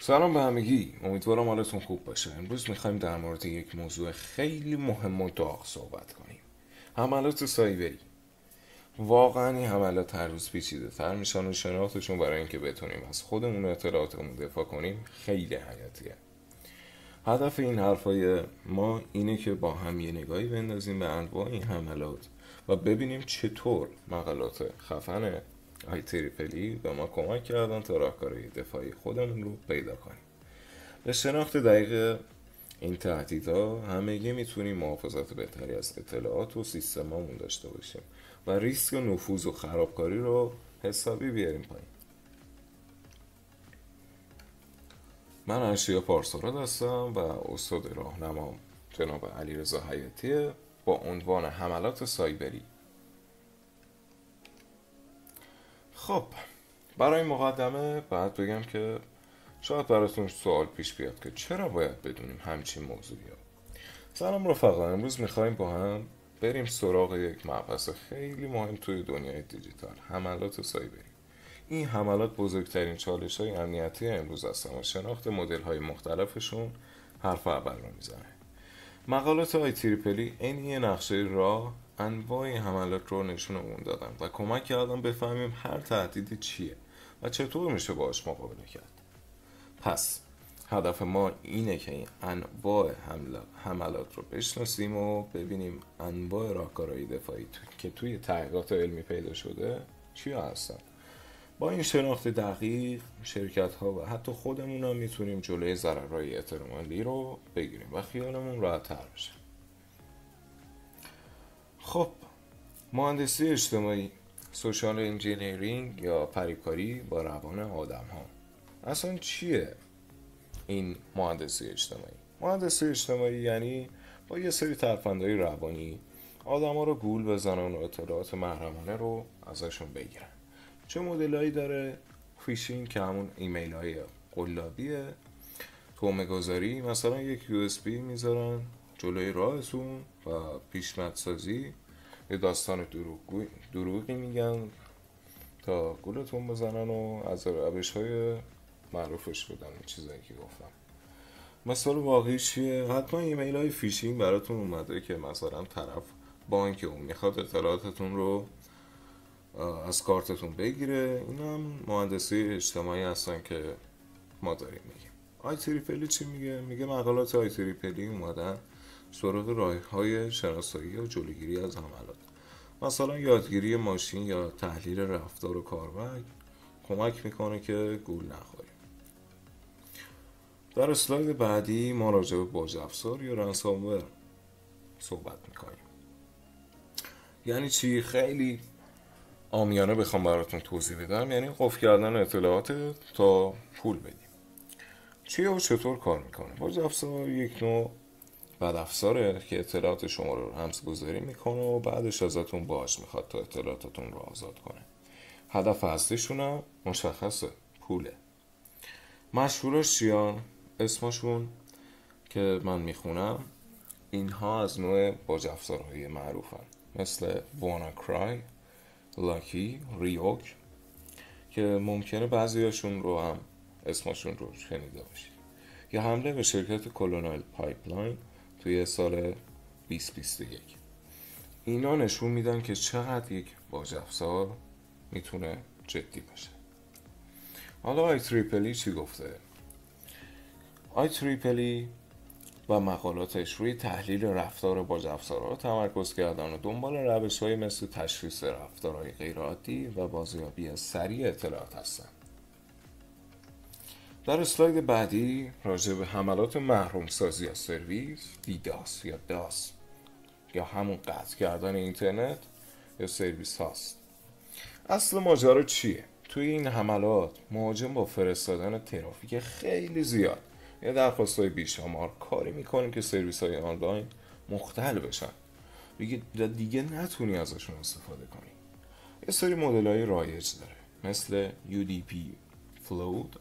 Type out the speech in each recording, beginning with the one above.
سلام به همگی، امیدوارم حالتون خوب باشه. امروز میخوایم در مورد یک موضوع خیلی مهم و داغ صحبت کنیم: حملات سایبری. واقعا این حملات هر روز پیچیده تر میشن و شناختشون برای اینکه بتونیم از خودمون و اطلاعاتمون دفاع کنیم خیلی حیاتیه. هدف این حرفای ما اینه که با هم یه نگاهی بندازیم به انواع این حملات و ببینیم چطور مقالات خفن IEEE به ما کمک کردن تا راهکارهای دفاعی خودمون رو پیدا کنیم. به شناخت دقیق این تهدیدها همگی میتونیم محافظت بهتری از اطلاعات و سیستمامون داشته باشیم و ریسک نفوذ و خرابکاری رو حسابی بیاریم پایین. من ارشیا پارساراد هستم و استاد راهنمام جناب علیرضا حیاتی با عنوان حملات سایبری. خب، برای مقدمه باید بگم که شاید براتون سوال پیش بیاد که چرا باید بدونیم همچین موضوعی ها. سلام رفقا، امروز میخوایم با هم بریم سراغ یک مبحث خیلی مهم توی دنیای دیجیتال: حملات سایبری. این حملات بزرگترین چالش های امنیتی امروز هستن و شناخت مدل های مختلفشون حرف اول رو میزنه. مقالات IEEE این یه نقشه راه انواع حملات رو نشونمون دادن و کمک کردن بفهمیم هر تهدیدی چیه و چطور میشه باهاش مقابله کرد. پس هدف ما اینه که این انواع حملات رو بشناسیم و ببینیم انواع راهکارهای دفاعی که توی تحقیقات علمی پیدا شده چیا هستن. با این شناخت دقیق شرکت ها و حتی خودمون هم میتونیم جلوی ضررهای احتمالی رو بگیریم و خیالمون راحت تر بشه. خب، مهندسی اجتماعی، سوشال انجینیرینگ یا پریکاری با روان آدم ها، اصلا چیه این مهندسی اجتماعی؟ مهندسی اجتماعی یعنی با یه سری ترفندهای روانی آدم ها رو گول بزنن و اطلاعات محرمانه رو ازشون بگیرن. چه مدلایی داره؟ فیشینگ که همون ایمیل های قلابیه، تومه گذاری، مثلا یک USB میذارن جلوی راهتون و پیشنهاد سازی یه داستان دروغی میگن تا گولتون بزنن و از روش های معروفش بدن این چیزایی که گفتم. مثال واقعی چیه؟ حتما ایمیل های فیشینگ براتون اومده که مثلا طرف بانک اون میخواد اطلاعاتتون رو از کارتتون بگیره. این هم مهندسی اجتماعی هستن که ما داریم میگیم. IEEE چی میگه؟ میگه مقالات IEEE اومدن سراغ راههای شناسایی و جلوگیری از حملات، مثلا یادگیری ماشین یا تحلیل رفتار و کاربر، کمک میکنه که گول نخوریم. در اسلاید بعدی ما راجع به باج افزار یا رنسامور صحبت میکنیم. یعنی چی؟ خیلی عامیانه بخوام براتون توضیح بدم، یعنی قفل کردن اطلاعات تا پول بدیم. چیه و چطور کار میکنه؟ باج افزار یک نوع بد افزاره که اطلاعات شما رو رمزگذاری میکنه و بعدش ازتون باج میخواد تا اطلاعاتتون رو آزاد کنه. هدف اصلیشون هم مشخصه: پوله. مشهوراش چیان؟ اسمشون که من میخونم، اینها از نوع باج افزارهای معروفن، مثل WannaCry، لاکی، ریوک، که ممکنه بعضیاشون رو هم اسمشون رو شنیده باشید. یا حمله به شرکت کلونال پایپلاین توی سال 2021. اینا نشون میدن که چقدر یک باج افزار میتونه جدی باشه. حالا IEEE چی گفته؟ IEEE و مقالاتش روی تحلیل رفتار باج افزارها تمرکز کردن و دنبال روش‌های مثل تشخیص رفتارهای غیرعادی و بازیابی سریع اطلاعات هستن. در اسلاید بعدی راجع به حملات محروم سازی از سرویس، دیداس یا داس یا همون قطع کردن اینترنت یا سرویس هاست. اصل ماجرا چیه؟ توی این حملات مهاجم با فرستادن ترافیک خیلی زیاد یا درخواست‌های بیشمار کاری میکنه که سرویس‌های آنلاین مختل بشن، دیگه نتونی ازشون استفاده کنی. یه سری مدل‌های رایج داره، مثل UDP Flood،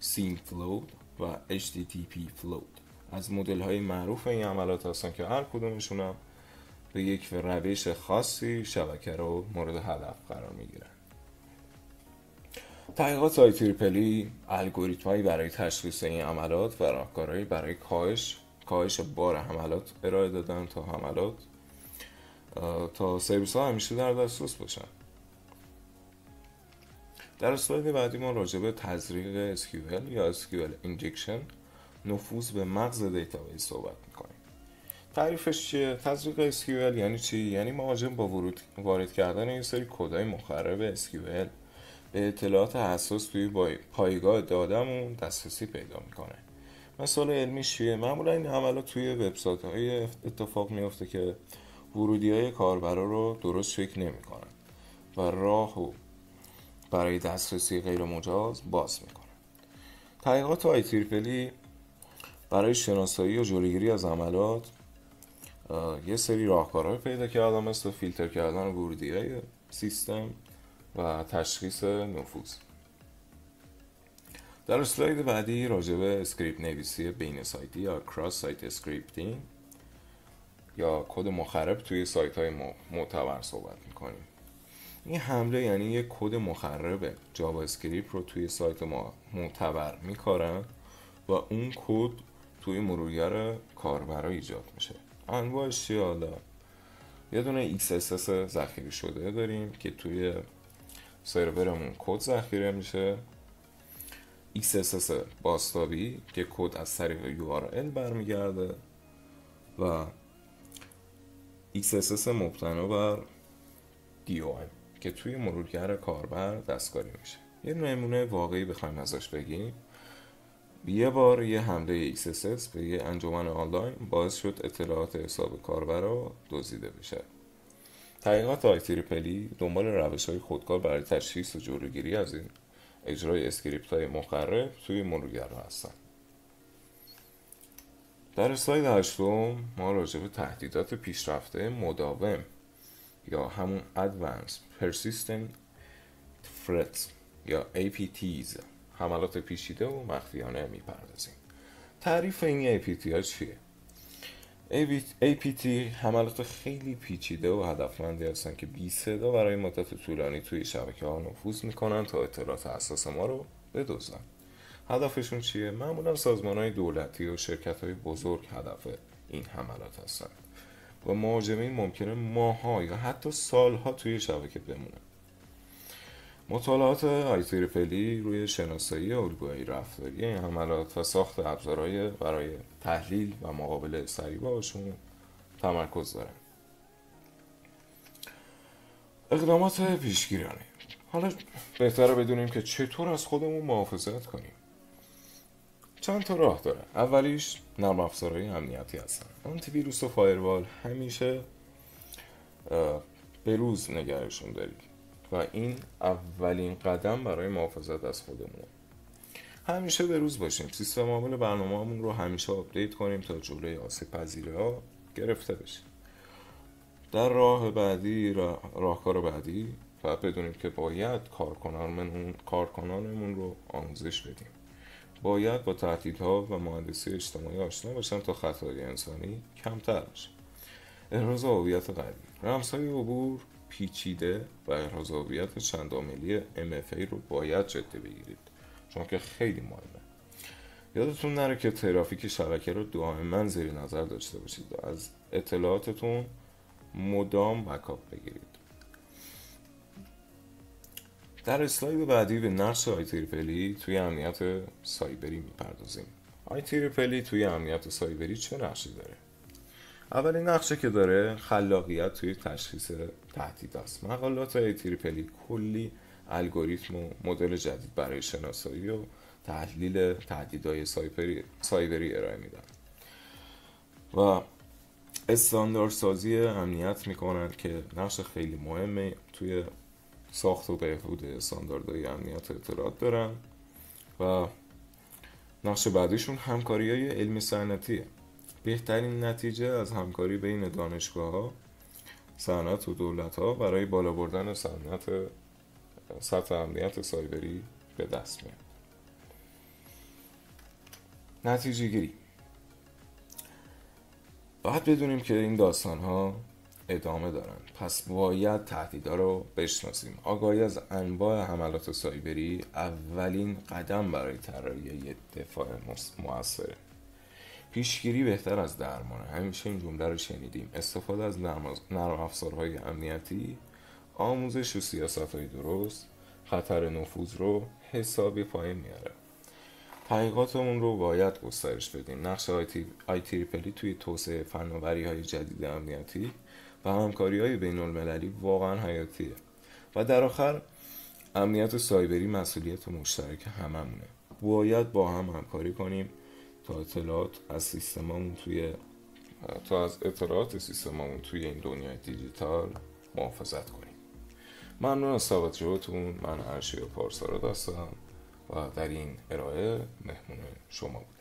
Sink Flood و HTTP Flood. از مدل‌های معروف این عملات هستن که هر کدومشون هم به یک روش خاصی شبکه رو مورد هدف قرار میگیرن. تحقیقات IEEE الگوریتم‌هایی برای تشخیص این عملات و راهکارهایی برای کاهش بار حملات ارائه دادن تا سرویس ها همیشه در دسترس باشن. در اسلاید بعدی ما راجع به تزریق SQL یا SQL injection، نفوذ به مغز دیتابیس صحبت میکنیم. تعریفش چیه؟ تزریق SQL یعنی چی؟ یعنی مهاجم با وارد کردن یه سری کدهای مخرب SQL به اطلاعات حساس توی پایگاه داده‌مون دسترسی پیدا میکنه. مثال علمیش چیه؟ معمولا این عملات توی وبسایت‌های اتفاق میفته که ورودی‌های کاربرا رو درست چک نمی‌کنن و راهو برای دسترسی غیر مجاز باز میکنن. تحقیقات IEEE برای شناسایی و جلوگیری از عملات یه سری راهکارهای پیدا کردن، مثل فیلتر کردن ورودی‌های سیستم و تشخیص نفوذ. در اسلاید بعدی راجع به اسکریپت نویسی بین سایتی یا کراس سایت اسکریپتینگ یا کد مخرب توی سایت های معتبر صحبت میکنیم. این حمله یعنی یک کد مخرب جاوا اسکریپت رو توی سایت ما معتبر میکارن و اون کد توی مرورگر کاربرا ایجاد میشه. انواعش چیه حالا؟ یه دونه XSS ذخیره شده داریم که توی سرورمون کد ذخیره میشه، XSS باستابی که کد از طریق URL برمیگرده و XSS مبتنا بر DOM که توی مرورگر کاربر دستکاری میشه. یه نمونه واقعی بخوایم ازش بگیم، یه بار یه حمله XSS به یه انجمن آنلاین باعث شد اطلاعات حساب کاربر رو دزدیده بشه. تحقیقات IEEE دنبال روش‌های خودکار برای تشخیص و جلوگیری از این اجرای اسکریپت‌های مخرب توی مرورگرها هستن. در اسلاید هشتم ما راجع به تهدیدات پیشرفته مداوم یا همون Advanced Persistent Threats یا APTs، حملات پیچیده و مخفیانه میپردازیم. تعریف این APT ها چیه؟ APT حملات خیلی پیچیده و هدفمندی هستن که بی صدا برای مدت طولانی توی شبکه ها نفوذ میکنن تا اطلاعات حساس ما رو بدزدن. هدفشون چیه؟ معمولا سازمان های دولتی و شرکت های بزرگ هدف این حملات هستن و مهاجمین ممکنه ماه‌ها یا حتی سالها توی شبکه بمونه. مطالعات IEEE روی شناسایی الگوهای رفتاری این حملات و ساخت ابزارهای برای تحلیل و مقابله سریع باشون تمرکز داره. اقدامات پیشگیرانه. حالا بهتره بدونیم که چطور از خودمون محافظت کنیم. چند تا راه داره. اولیش نرم افزارهای امنیتی هستن. آنتی ویروس و فایروال همیشه به روز نگهشون دارید و این اولین قدم برای محافظت از خودمونه. همیشه به روز باشیم. سیستم عامل برنامه‌مون رو همیشه آپدیت کنیم تا جلوی آسیب پذیری‌ها گرفته بشه. در راهکار بعدی و بدونیم که باید کارکنانمون رو آموزش بدیم. باید با تهدیدها و مهندسی اجتماعی آشنا باشن تا خطای انسانی کمتر بشه. احراز هویت قلبی. رمزهای عبور پیچیده و احراز هویت چند عاملی MFA رو باید جدی بگیرید، چون که خیلی مهمه. یادتون نره که ترافیک شبکه رو دائما زیر نظر داشته باشید و از اطلاعاتتون مدام بکاپ بگیرید. در اسلاید بعدی به نقش IEEE توی امنیت سایبری میپردازیم. IEEE توی امنیت سایبری چه نقشی داره؟ اولین نقشه که داره خلاقیت توی تشخیص تهدید است. مقالات IEEE کلی الگوریتم و مدل جدید برای شناسایی و تحلیل تهدیدهای سایبری ارائه میدن و استانداردسازی امنیت میکنن که نقش خیلی مهمه توی ساخت و بهبود استانداردهای امنیت اطلاعات دارن. و نقش بعدیشون همکاری‌های علمی صنعتیه. بهترین نتیجه از همکاری بین دانشگاه‌ها، صنعت و دولت‌ها برای بالا بردن سطح امنیت سایبری به دست میاد. نتیجه گیری. باید بدونیم که این داستان‌ها ادامه دارن. پس باید تهدیدها رو بشناسیم. آگاهی از انواع حملات سایبری اولین قدم برای طراحی یک دفاع مؤثره. پیشگیری بهتر از درمانه. همیشه این جمله رو شنیدیم. استفاده از نرم افزارهای امنیتی، آموزش و سیاست‌های درست خطر نفوذ رو حسابی پایین میاره. تحقیقاتمون رو باید گسترش بدیم. نقش IEEE توی توسعه فناوری‌های جدید امنیتی و همکاری‌های بین‌المللی واقعا حیاتیه. و در آخر امنیت سایبری مسئولیت مشترک هممونه. باید با هم همکاری کنیم تا از اطلاعات سیستممون توی این دنیای دیجیتال محافظت کنیم. ممنون از توجهتون. من ارشیا پارسا رو داشتم و در این ارائه مهمون شما بود.